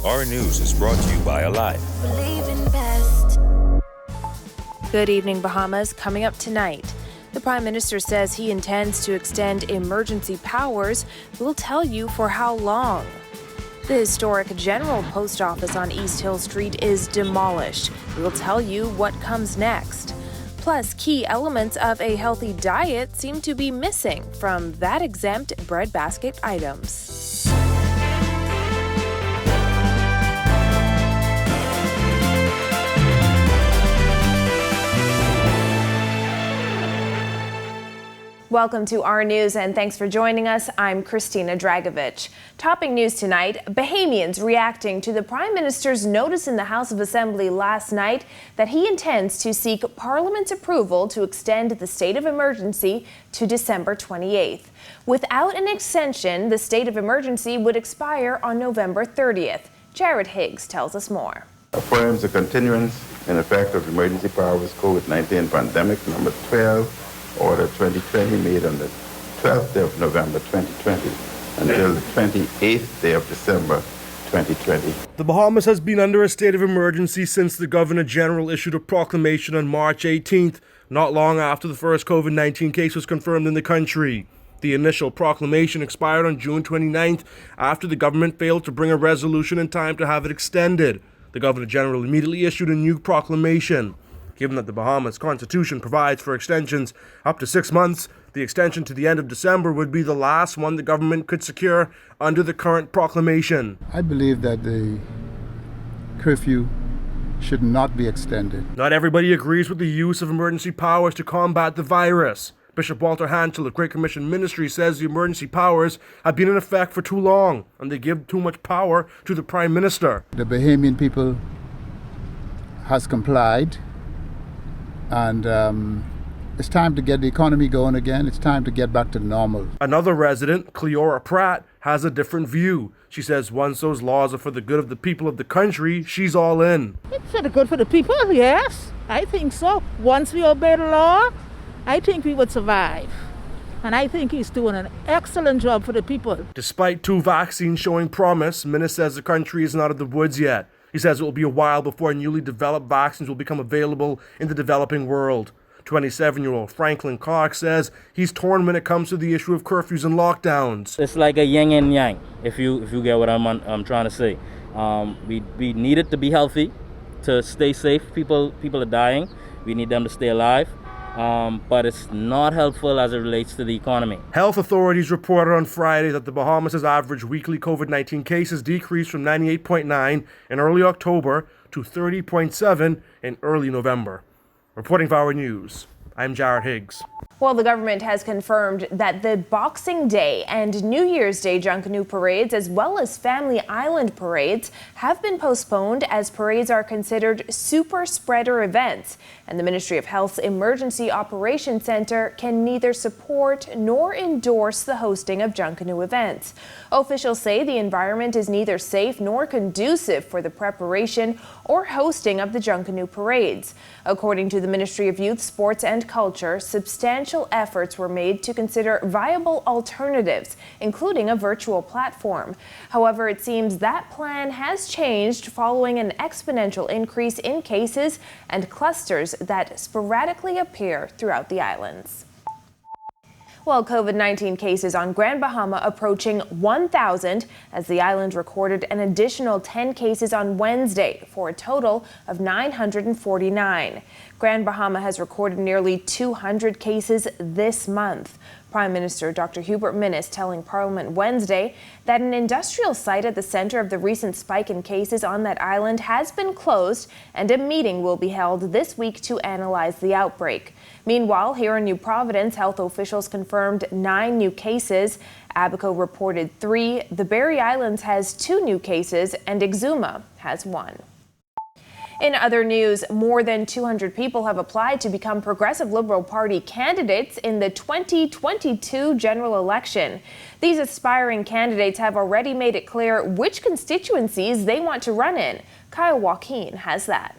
Our News is brought to you by Alive. Believe in best. Good evening, Bahamas. Coming up tonight, the Prime Minister says he intends to extend emergency powers. We'll tell you for how long. The historic General Post Office on East Hill Street is demolished. We will tell you what comes next. Plus, key elements of a healthy diet seem to be missing from VAT-exempt breadbasket items. Welcome to Our News, and thanks for joining us. I'm Christina Dragovich. Topping news tonight, Bahamians reacting to the Prime Minister's notice in the House of Assembly last night that he intends to seek Parliament's approval to extend the state of emergency to December 28th. Without an extension, the state of emergency would expire on November 30th. Jared Higgs tells us more. Affirms the continuance in effect of emergency powers COVID-19 pandemic number 12. Order 2020 made on the 12th day of November 2020 until the 28th day of December 2020. The Bahamas has been under a state of emergency since the Governor General issued a proclamation on March 18th, not long after the first COVID-19 case was confirmed in the country. The initial proclamation expired on June 29th after the government failed to bring a resolution in time to have it extended. The Governor General immediately issued a new proclamation. Given that the Bahamas Constitution provides for extensions up to 6 months, the extension to the end of December would be the last one the government could secure under the current proclamation. I believe that the curfew should not be extended. Not everybody agrees with the use of emergency powers to combat the virus. Bishop Walter Hanchel of Great Commission Ministry says the emergency powers have been in effect for too long and they give too much power to the Prime Minister. The Bahamian people has complied. And it's time to get the economy going again. It's time to get back to normal. Another resident, Cleora Pratt, has a different view. She says once those laws are for the good of the people of the country, she's all in. It's for the good for the people, yes. I think so. Once we obey the law, I think we would survive. And I think he's doing an excellent job for the people. Despite 2 vaccines showing promise, Minnis says the country is not out of the woods yet. He says it will be a while before newly developed vaccines will become available in the developing world. 27-year-old Franklin Cox says he's torn when it comes to the issue of curfews and lockdowns. It's like a yin and yang, if you get what I'm trying to say. We need it to be healthy, to stay safe. People are dying. We need them to stay alive. But it's not helpful as it relates to the economy. Health authorities reported on Friday that the Bahamas' average weekly COVID-19 cases decreased from 98.9 in early October to 30.7 in early November. Reporting for Our News, I'm Jared Higgs. Well, the government has confirmed that the Boxing Day and New Year's Day Junkanoo parades, as well as Family Island parades, have been postponed as parades are considered super spreader events. And the Ministry of Health's Emergency Operations Center can neither support nor endorse the hosting of Junkanoo events. Officials say the environment is neither safe nor conducive for the preparation or hosting of the Junkanoo parades. According to the Ministry of Youth, Sports and Culture, substantial efforts were made to consider viable alternatives, including a virtual platform. However, it seems that plan has changed following an exponential increase in cases and clusters that sporadically appear throughout the islands. Well, COVID-19 cases on Grand Bahama approaching 1,000 as the island recorded an additional 10 cases on Wednesday for a total of 949. Grand Bahama has recorded nearly 200 cases this month. Prime Minister Dr. Hubert Minnis telling Parliament Wednesday that an industrial site at the center of the recent spike in cases on that island has been closed and a meeting will be held this week to analyze the outbreak. Meanwhile, here in New Providence, health officials confirmed 9 new cases. Abaco reported 3. The Berry Islands has 2 new cases and Exuma has 1. In other news, more than 200 people have applied to become Progressive Liberal Party candidates in the 2022 general election. These aspiring candidates have already made it clear which constituencies they want to run in. Kyle Joaquin has that.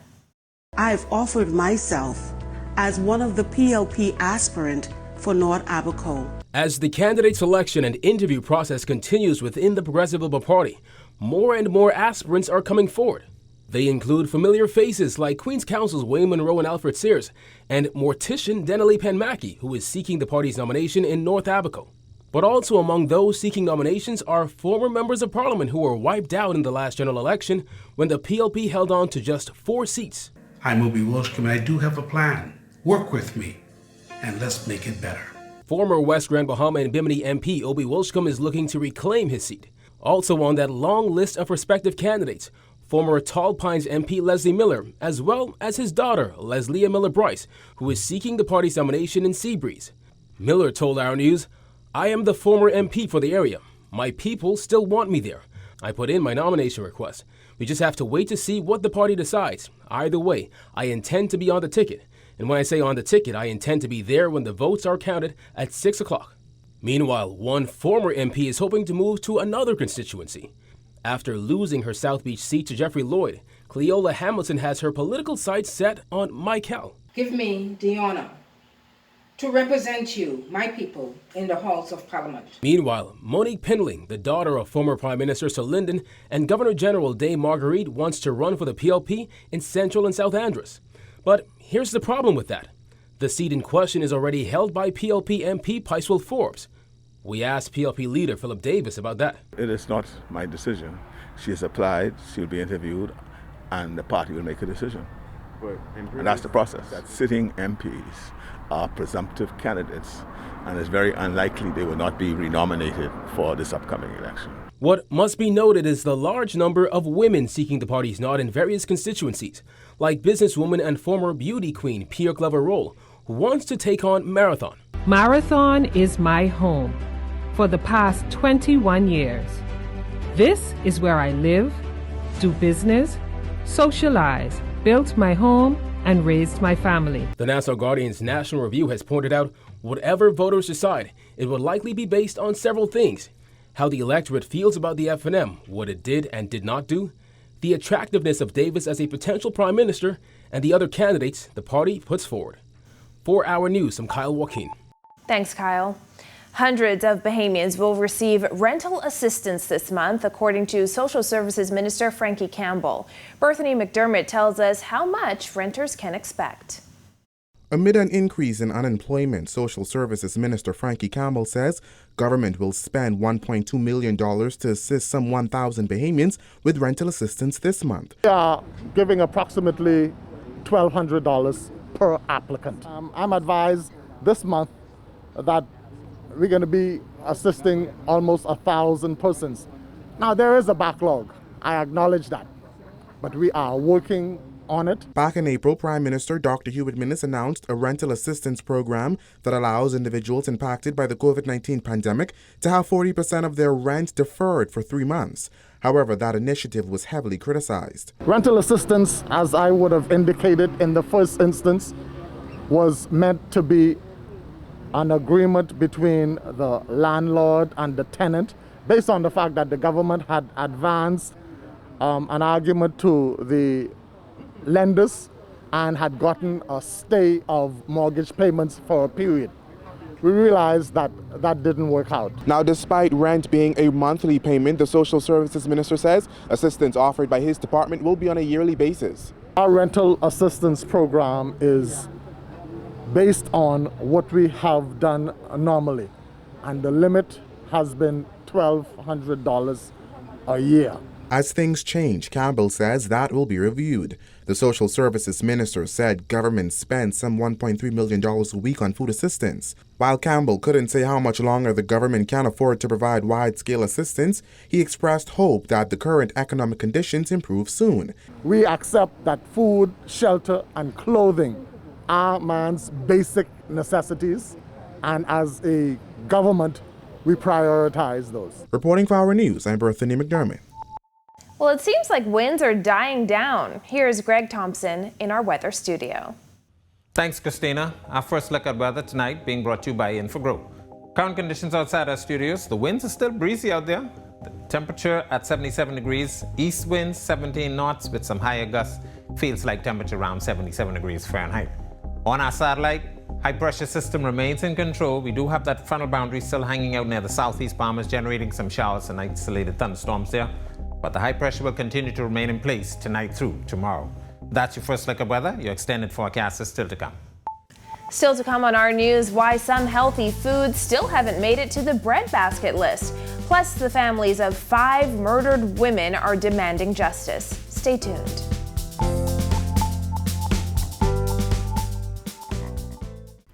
I've offered myself as one of the PLP aspirant for North Abaco. As the candidate selection and interview process continues within the Progressive Liberal Party, more and more aspirants are coming forward. They include familiar faces like Queen's Counsels Wayne Monroe and Alfred Sears, and mortician Denali Penmackie, who is seeking the party's nomination in North Abaco. But also among those seeking nominations are former members of parliament who were wiped out in the last general election when the PLP held on to just 4 seats. I'm Obi Walshcombe and I do have a plan. Work with me and let's make it better. Former West Grand Bahama and Bimini MP Obi Walshcombe is looking to reclaim his seat. Also on that long list of prospective candidates, former Tall Pines MP Leslie Miller, as well as his daughter, Leslie Miller Bryce, who is seeking the party's nomination in Seabreeze. Miller told Our News, "I am the former MP for the area. My people still want me there. I put in my nomination request. We just have to wait to see what the party decides. Either way, I intend to be on the ticket. And when I say on the ticket, I intend to be there when the votes are counted at 6 o'clock. Meanwhile, one former MP is hoping to move to another constituency. After losing her South Beach seat to Jeffrey Lloyd, Cleola Hamilton has her political sights set on Michael. Give me the honor to represent you, my people, in the halls of Parliament. Meanwhile, Monique Pinling, the daughter of former Prime Minister Sir Lyndon and Governor General Dame Marguerite, wants to run for the PLP in Central and South Andros. But here's the problem with that. The seat in question is already held by PLP MP Picewell Forbes. We asked PLP leader Philip Davis about that. It is not my decision. She has applied, she'll be interviewed, and the party will make a decision. And that's the process. That sitting MPs are presumptive candidates, and it's very unlikely they will not be renominated for this upcoming election. What must be noted is the large number of women seeking the party's nod in various constituencies, like businesswoman and former beauty queen Pierre Cleverole, who wants to take on Marathon. Marathon is my home for the past 21 years. This is where I live, do business, socialize, built my home, and raised my family. The Nassau Guardian's National Review has pointed out whatever voters decide, it will likely be based on several things. How the electorate feels about the FNM, what it did and did not do, the attractiveness of Davis as a potential prime minister, and the other candidates the party puts forward. For Our News, I'm Kyle Joaquin. Thanks, Kyle. Hundreds of Bahamians will receive rental assistance this month, according to Social Services Minister Frankie Campbell. Berthany McDermott tells us how much renters can expect. Amid an increase in unemployment, Social Services Minister Frankie Campbell says government will spend $1.2 million to assist some 1,000 Bahamians with rental assistance this month. We are giving approximately $1,200 per applicant. I'm advised this month that we're going to be assisting almost 1,000 persons. Now, there is a backlog. I acknowledge that. But we are working on it. Back in April, Prime Minister Dr. Hewitt Minnis announced a rental assistance program that allows individuals impacted by the COVID-19 pandemic to have 40% of their rent deferred for 3 months. However, that initiative was heavily criticized. Rental assistance, as I would have indicated in the first instance, was meant to be an agreement between the landlord and the tenant based on the fact that the government had advanced an argument to the lenders and had gotten a stay of mortgage payments for a period. We realized that that didn't work out. Now, despite rent being a monthly payment, the Social Services Minister says assistance offered by his department will be on a yearly basis. Our rental assistance program is based on what we have done normally, and the limit has been $1,200 a year. As things change, Campbell says that will be reviewed. The Social Services Minister said government spends some $1.3 million a week on food assistance. While Campbell couldn't say how much longer the government can afford to provide wide-scale assistance, he expressed hope that the current economic conditions improve soon. We accept that food, shelter, and clothing are man's basic necessities, and as a government, we prioritize those. Reporting for Our News, I'm Berthany McDermott. Well, it seems like winds are dying down. Here's Greg Thompson in our weather studio. Thanks, Christina. Our first look at weather tonight being brought to you by Infogro. Current conditions outside our studios. The winds are still breezy out there. The temperature at 77 degrees. East winds 17 knots with some higher gusts. Feels like temperature around 77 degrees Fahrenheit. On our satellite, high pressure system remains in control. We do have that frontal boundary still hanging out near the southeast Bahamas, generating some showers and isolated thunderstorms there. but the high pressure will continue to remain in place tonight through tomorrow. That's your first look at weather. Your extended forecast is still to come. Still to come on Our News, why some healthy foods still haven't made it to the breadbasket list. Plus, the families of 5 murdered women are demanding justice. Stay tuned.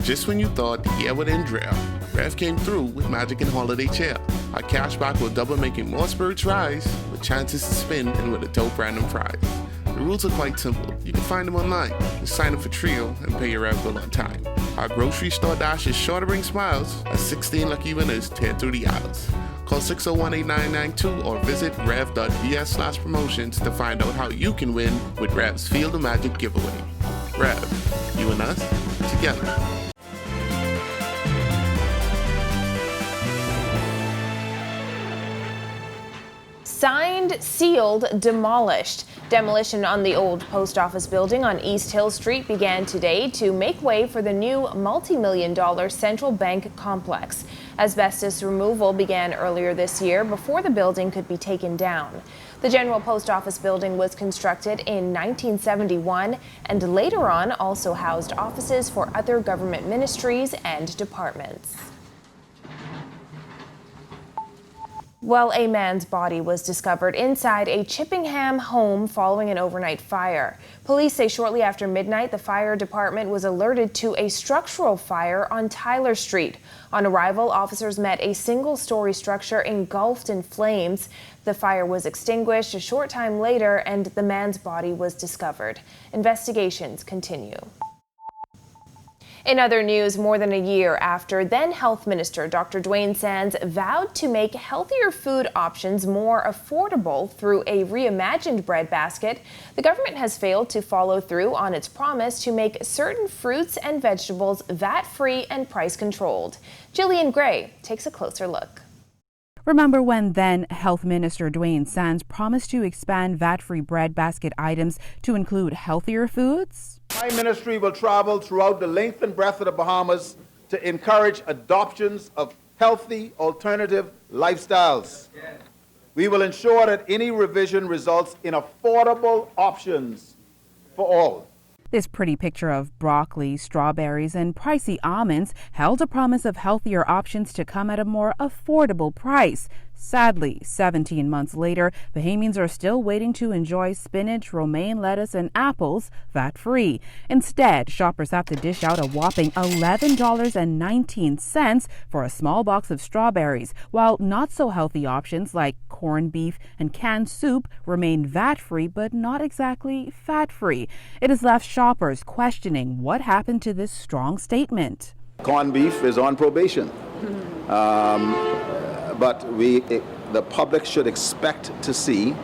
Just when you thought the year would end drought, Rev came through with Magic and Holiday Chill. Our cashback will double, making more spirits rise, with chances to spin and with a dope random prize. The rules are quite simple. You can find them online. Just sign up for Trio and pay your Rev bill on time. Our grocery store dash is sure to bring smiles as 16 lucky winners tear through the aisles. Call 601-8992 or visit rev.vs/promotions to find out how you can win with Rev's Field of Magic giveaway. Rev, you and us, together. Signed, sealed, demolished. Demolition on the old post office building on East Hill Street began today to make way for the new multi-million-dollar central bank complex. Asbestos removal began earlier this year before the building could be taken down. The General Post Office building was constructed in 1971 and later on also housed offices for other government ministries and departments. Well, a man's body was discovered inside a Chippenham home following an overnight fire. Police say shortly after midnight, the fire department was alerted to a structural fire on Tyler Street. On arrival, officers met a single-story structure engulfed in flames. The fire was extinguished a short time later, and the man's body was discovered. Investigations continue. In other news, more than a year after then Health Minister Dr. Dwayne Sands vowed to make healthier food options more affordable through a reimagined breadbasket, the government has failed to follow through on its promise to make certain fruits and vegetables VAT-free and price-controlled. Jillian Gray takes a closer look. Remember when then Health Minister Dwayne Sands promised to expand VAT-free breadbasket items to include healthier foods? My ministry will travel throughout the length and breadth of the Bahamas to encourage adoptions of healthy alternative lifestyles. We will ensure that any revision results in affordable options for all. This pretty picture of broccoli, strawberries, and pricey almonds held a promise of healthier options to come at a more affordable price. Sadly, 17 months later, Bahamians are still waiting to enjoy spinach, romaine lettuce, and apples VAT-free. Instead, shoppers have to dish out a whopping $11.19 for a small box of strawberries, while not-so-healthy options like corned beef and canned soup remain VAT-free but not exactly fat-free. It has left shoppers questioning what happened to this strong statement. Corned beef is on probation. But the public should expect to see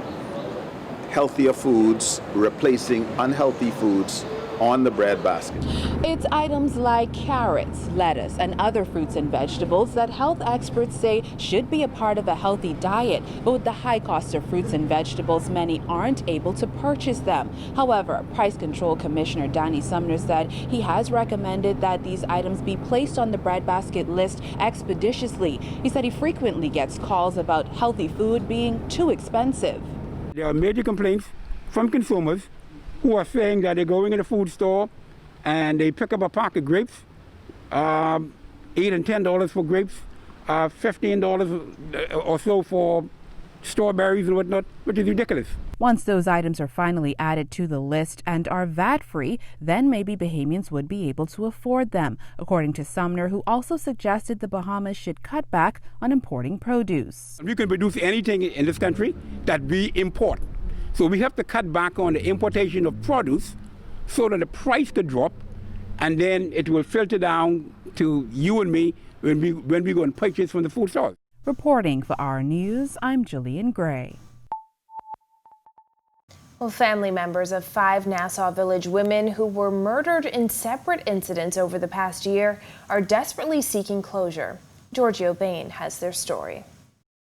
healthier foods replacing unhealthy foods on the breadbasket. It's items like carrots, lettuce, and other fruits and vegetables that health experts say should be a part of a healthy diet, but with the high cost of fruits and vegetables, many aren't able to purchase them. However, Price Control Commissioner Danny Sumner said he has recommended that these items be placed on the breadbasket list expeditiously. He said he frequently gets calls about healthy food being too expensive. There are major complaints from consumers who are saying that they're going in a food store and they pick up a pack of grapes, $8 and $10 for grapes, $15 or so for strawberries and whatnot, which is ridiculous. Once those items are finally added to the list and are VAT-free, then maybe Bahamians would be able to afford them, according to Sumner, who also suggested the Bahamas should cut back on importing produce. We can produce anything in this country that we import. So we have to cut back on the importation of produce so that the price could drop, and then it will filter down to you and me when we go and purchase from the food stores. Reporting for Our News, I'm Jillian Gray. Well, family members of 5 Nassau Village women who were murdered in separate incidents over the past year are desperately seeking closure. Giorgio Bain has their story.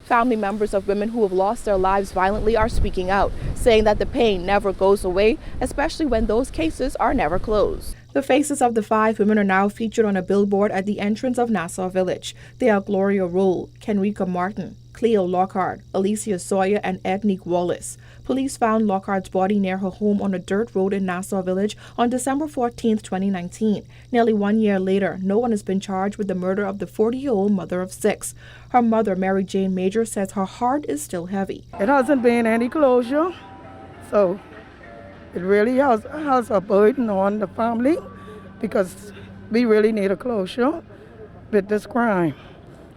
Family members of women who have lost their lives violently are speaking out, saying that the pain never goes away, especially when those cases are never closed. The faces of the 5 women are now featured on a billboard at the entrance of Nassau Village. They are Gloria Roll, Kenrika Martin, Cleo Lockhart, Alicia Sawyer, and Ednique Wallace. Police found Lockhart's body near her home on a dirt road in Nassau Village on December 14, 2019. Nearly 1 year later, no one has been charged with the murder of the 40-year-old mother of 6. Her mother, Mary Jane Major, says her heart is still heavy. It hasn't been any closure, so it really has a burden on the family because we really need a closure with this crime.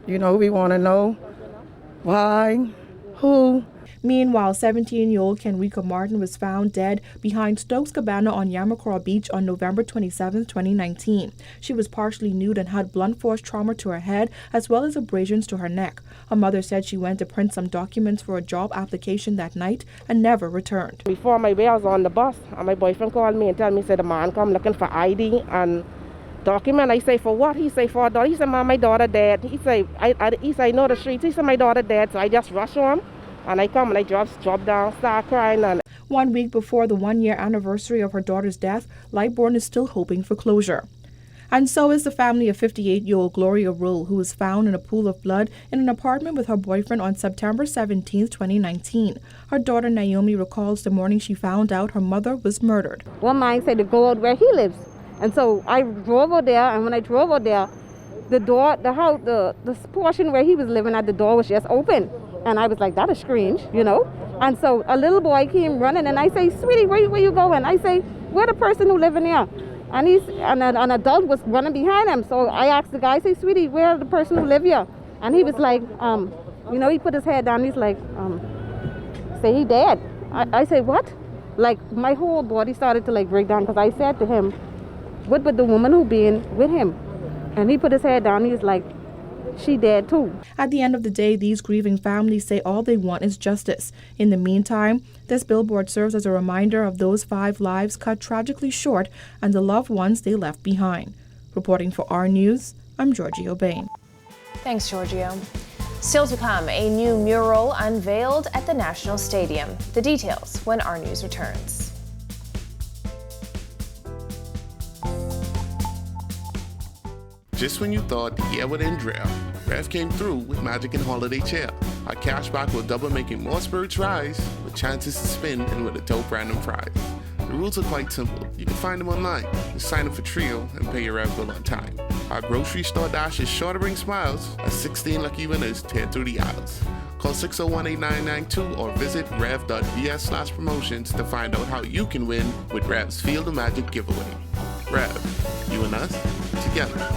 You know, we want to know why, who. Meanwhile, 17-year-old Kenrika Martin was found dead behind Stokes Cabana on Yamacraw Beach on November 27, 2019. She was partially nude and had blunt force trauma to her head as well as abrasions to her neck. Her mother said she went to print some documents for a job application that night and never returned. Before my way, I was on the bus and my boyfriend called me and told me, said the man come looking for ID and document. I say, for what? He say, for a daughter. He said, Mom, my daughter dead. He say, I know the streets. He said, my daughter dead. So I just rush on. And I come and I drop down, start crying. And 1 week before the 1-year anniversary of her daughter's death, Lightbourne is still hoping for closure. And so is the family of 58-year-old Gloria Rowe, who was found in a pool of blood in an apartment with her boyfriend on September 17, 2019. Her daughter Naomi recalls the morning she found out her mother was murdered. One man said to go out where he lives. And so I drove over there, and when I drove over there, the door, the house, the portion where he was living at, the door was just open. And I was like, that is strange, you know. And so a little boy came running, and I say, sweetie, where you going? I say, where the person who live in here? And an adult was running behind him. So I asked the guy, I say, sweetie, where the person who live here? And he was like, you know, he put his head down. He's like, say he dead. I say, what? Like my whole body started to like break down because I said to him, what would the woman who been with him? And he put his head down. He's like, she dead too. At the end of the day, these grieving families say all they want is justice. In the meantime, this billboard serves as a reminder of those 5 lives cut tragically short and the loved ones they left behind. Reporting for Our News, I'm Giorgio Bain. Thanks, Giorgio. Still to come, a new mural unveiled at the National Stadium. The details when Our News returns. Just when you thought the year would end dry, Rev came through with Magic and Holiday Cheer. Our cashback will double, making more spirits rise, with chances to spin and with a dope random prize. The rules are quite simple. You can find them online. Just sign up for Trio and pay your Rev bill on time. Our grocery store dash is sure to bring smiles as 16 lucky winners tear through the aisles. Call 601-8992 or visit rev.vs/promotions to find out how you can win with Rev's Field of Magic giveaway. Rev, you and us, together.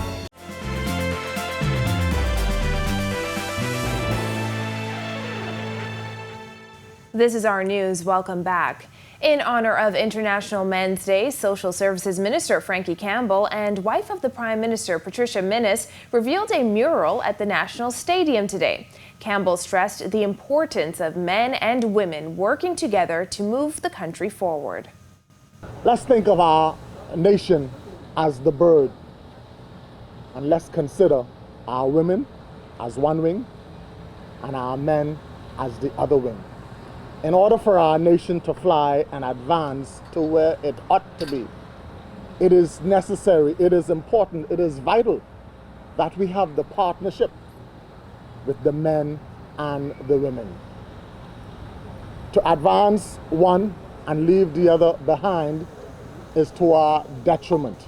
This is Our News. Welcome back. In honor of International Men's Day, Social Services Minister Frankie Campbell and wife of the Prime Minister Patricia Minnis revealed a mural at the National Stadium today. Campbell stressed the importance of men and women working together to move the country forward. Let's think of our nation as the bird, and let's consider our women as one wing and our men as the other wing. In order for our nation to fly and advance to where it ought to be, it is necessary, it is important, it is vital that we have the partnership with the men and the women. To advance one and leave the other behind is to our detriment.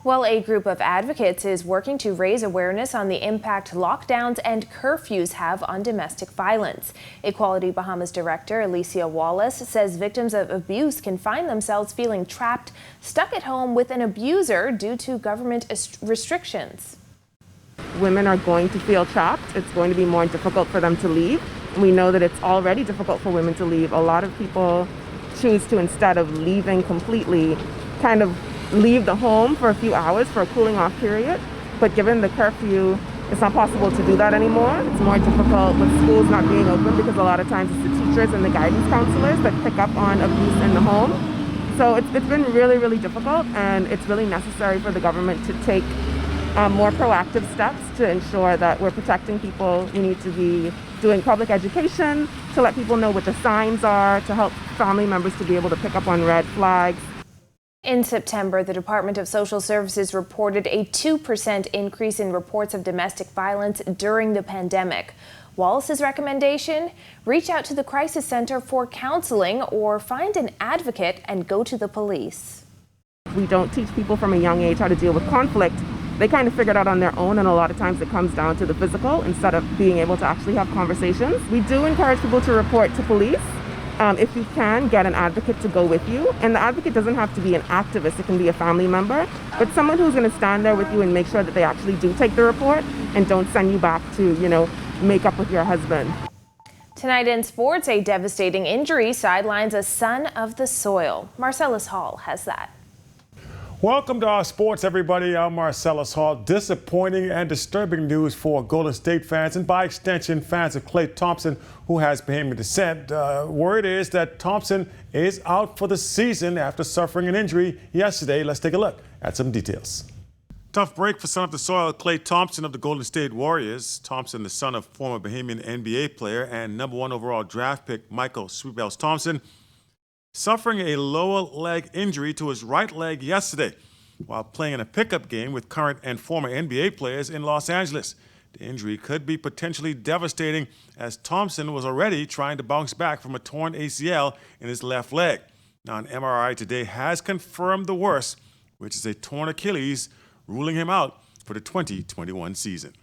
Well, a group of advocates is working to raise awareness on the impact lockdowns and curfews have on domestic violence. Equality Bahamas Director Alicia Wallace says victims of abuse can find themselves feeling trapped, stuck at home with an abuser due to government restrictions. Women are going to feel trapped. It's going to be more difficult for them to leave. We know that it's already difficult for women to leave. A lot of people choose to, instead of leaving completely, kind of leave the home for a few hours for a cooling off period. But given the curfew, it's not possible to do that anymore. It's more difficult with schools not being open because a lot of times it's the teachers and the guidance counselors that pick up on abuse in the home. So it's been really, really difficult, and it's really necessary for the government to take more proactive steps to ensure that we're protecting people. We need to be doing public education to let people know what the signs are, to help family members to be able to pick up on red flags. In September, the Department of Social Services reported a 2% increase in reports of domestic violence during the pandemic. Wallace's recommendation? Reach out to the Crisis Center for counseling or find an advocate and go to the police. We don't teach people from a young age how to deal with conflict. They kind of figure it out on their own, and a lot of times it comes down to the physical instead of being able to actually have conversations. We do encourage people to report to police. If you can, get an advocate to go with you. And the advocate doesn't have to be an activist. It can be a family member, but someone who's going to stand there with you and make sure that they actually do take the report and don't send you back to, make up with your husband. Tonight in sports, a devastating injury sidelines a son of the soil. Marcellus Hall has that. Welcome to our sports, everybody. I'm Marcellus Hall. Disappointing and disturbing news for Golden State fans and, by extension, fans of Klay Thompson, who has Bahamian descent. Word is that Thompson is out for the season after suffering an injury yesterday. Let's take a look at some details. Tough break for son of the soil, Klay Thompson of the Golden State Warriors. Thompson, the son of former Bahamian NBA player and #1 overall draft pick Michael Sweetbells Thompson, suffering a lower leg injury to his right leg yesterday while playing in a pickup game with current and former NBA players in Los Angeles. The injury could be potentially devastating as Thompson was already trying to bounce back from a torn ACL in his left leg. Now, an MRI today has confirmed the worst, which is a torn Achilles, ruling him out for the 2021 season.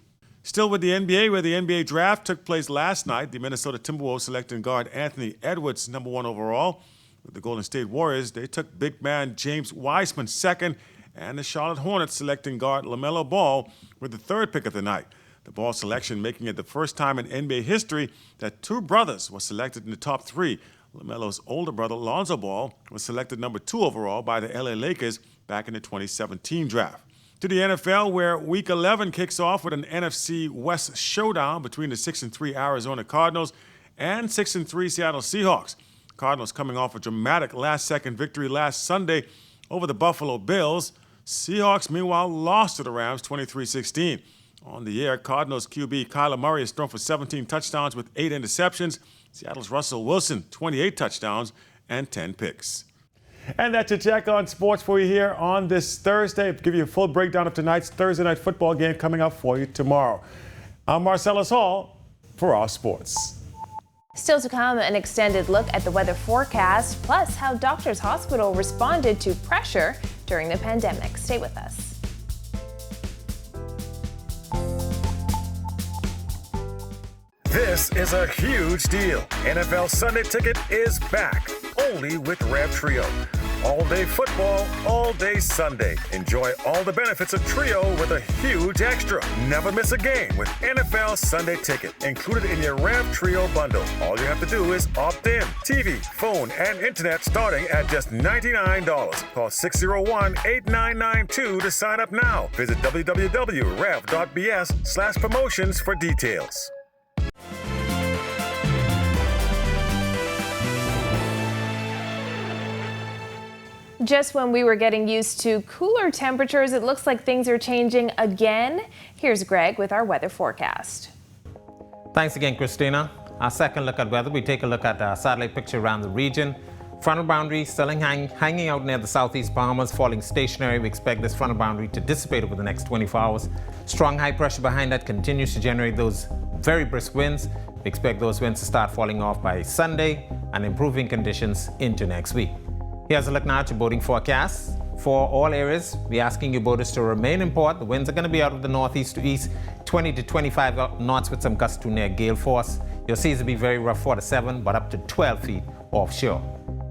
Still with the NBA, where the NBA draft took place last night, the Minnesota Timberwolves selecting guard Anthony Edwards, #1 overall. With the Golden State Warriors, they took big man James Wiseman second, and the Charlotte Hornets selecting guard LaMelo Ball with the third pick of the night. The Ball selection making it the first time in NBA history that two brothers were selected in the top three. LaMelo's older brother, Lonzo Ball, was selected #2 overall by the LA Lakers back in the 2017 draft. To the NFL, where Week 11 kicks off with an NFC West showdown between the 6-3 Arizona Cardinals and 6-3 Seattle Seahawks. Cardinals coming off a dramatic last-second victory last Sunday over the Buffalo Bills. Seahawks, meanwhile, lost to the Rams 23-16. On the air, Cardinals QB Kyler Murray has thrown for 17 touchdowns with 8 interceptions. Seattle's Russell Wilson, 28 touchdowns and 10 picks. And that's your check on sports for you here on this Thursday. I'll give you a full breakdown of tonight's Thursday night football game coming up for you tomorrow. I'm Marcellus Hall for Our Sports. Still to come, an extended look at the weather forecast, plus how Doctors Hospital responded to pressure during the pandemic. Stay with us. This is a huge deal. NFL Sunday Ticket is back, only with Rev Trio. All-day football, all-day Sunday. Enjoy all the benefits of Trio with a huge extra. Never miss a game with NFL Sunday Ticket, included in your Rev Trio bundle. All you have to do is opt in. TV, phone, and internet starting at just $99. Call 601-8992 to sign up now. Visit www.rev.bs/promotions for details. Just when we were getting used to cooler temperatures, it looks like things are changing again. Here's Greg with our weather forecast. Thanks again, Christina. Our second look at weather, we take a look at a satellite picture around the region. Frontal boundary still hanging out near the southeast Bahamas, falling stationary. We expect this frontal boundary to dissipate over the next 24 hours. Strong high pressure behind that continues to generate those very brisk winds. We expect those winds to start falling off by Sunday and improving conditions into next week. Here's a look now at your boating forecast. For all areas, we're asking you boaters to remain in port. The winds are going to be out of the northeast to east, 20 to 25 knots with some gusts to near gale force. Your seas will be very rough, 4 to 7, but up to 12 feet offshore.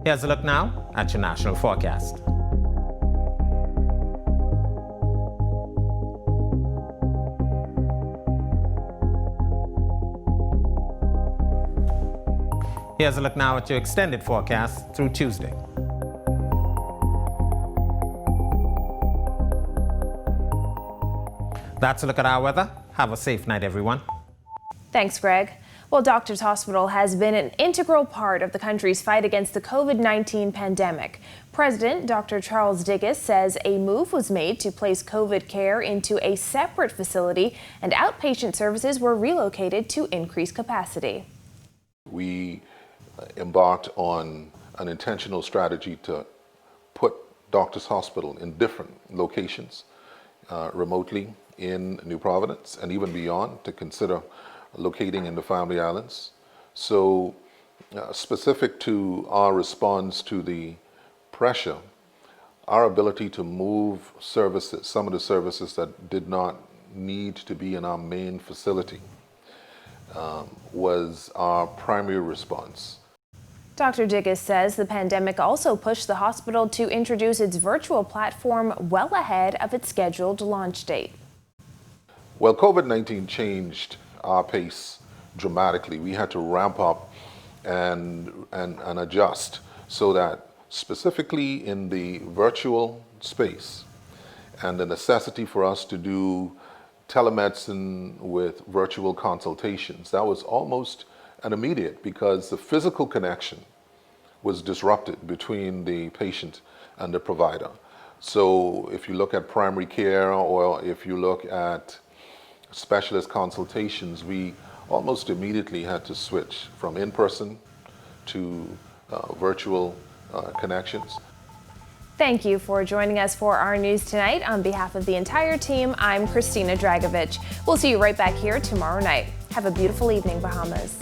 Here's a look now at your national forecast. Here's a look now at your extended forecast through Tuesday. That's a look at our weather. Have a safe night, everyone. Thanks, Greg. Well, Doctors Hospital has been an integral part of the country's fight against the COVID-19 pandemic. President Dr. Charles Digges says a move was made to place COVID care into a separate facility and outpatient services were relocated to increase capacity. We embarked on an intentional strategy to put Doctors Hospital in different locations remotely in New Providence and even beyond, to consider locating in the Family Islands. So specific to our response to the pressure, our ability to move services, some of the services that did not need to be in our main facility, was our primary response. Dr. Digges says the pandemic also pushed the hospital to introduce its virtual platform well ahead of its scheduled launch date. Well, COVID-19 changed our pace dramatically. We had to ramp up and adjust so that specifically in the virtual space and the necessity for us to do telemedicine with virtual consultations, that was almost an immediate, because the physical connection was disrupted between the patient and the provider. So if you look at primary care or if you look at specialist consultations, we almost immediately had to switch from in-person to virtual connections. Thank you for joining us for Our News Tonight. On behalf of the entire team, I'm Christina Dragovich. We'll see you right back here tomorrow night. Have a beautiful evening, Bahamas.